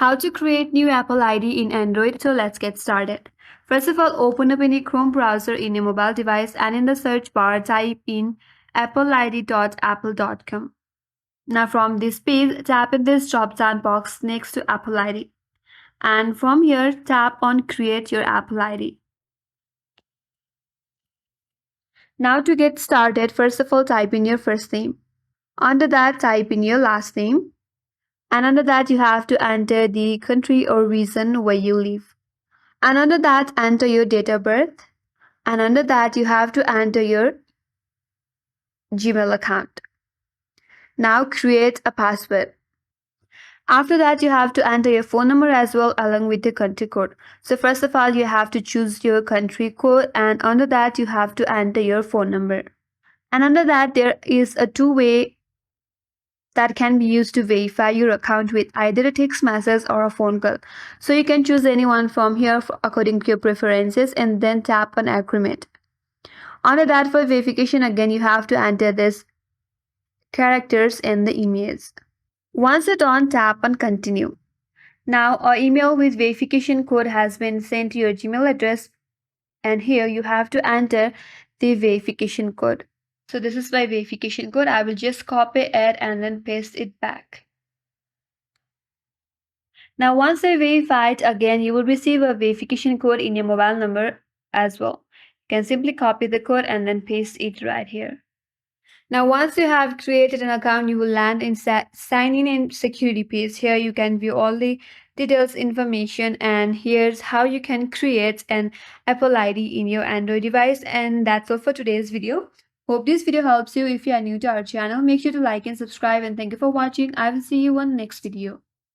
How to create new Apple ID in Android. So let's get started. First of all, open up any Chrome browser in your mobile device and in the search bar type in appleid.apple.com. Now from this page, tap in this drop-down box next to Apple ID. And from here, tap on Create your Apple ID. Now to get started, first of all, type in your first name. Under that, type in your last name. And under that, you have to enter the country or region where you live. And under that, enter your date of birth. And under that, you have to enter your Gmail account. Now create a password. After that, you have to enter your phone number as well along with the country code. So first of all, you have to choose your country code, and under that, you have to enter your phone number. And under that, there is a two-way that can be used to verify your account with either a text message or a phone call. So you can choose anyone from here according to your preferences and then tap on agreement. Under that, for verification, again, you have to enter this characters in the image. Once you're done, tap on continue. Now, our email with verification code has been sent to your Gmail address, and here you have to enter the verification code. So this is my verification code. I will just copy it and then paste it back. Now, once I verify it again, you will receive a verification code in your mobile number as well. You can simply copy the code and then paste it right here. Now, once you have created an account, you will land in sign in and security page. Here you can view all the details information, and here's how you can create an Apple ID in your Android device. And that's all for today's video. Hope this video helps you. If you are new to our channel, make sure to like and subscribe, and thank you for watching. I will see you on the next video.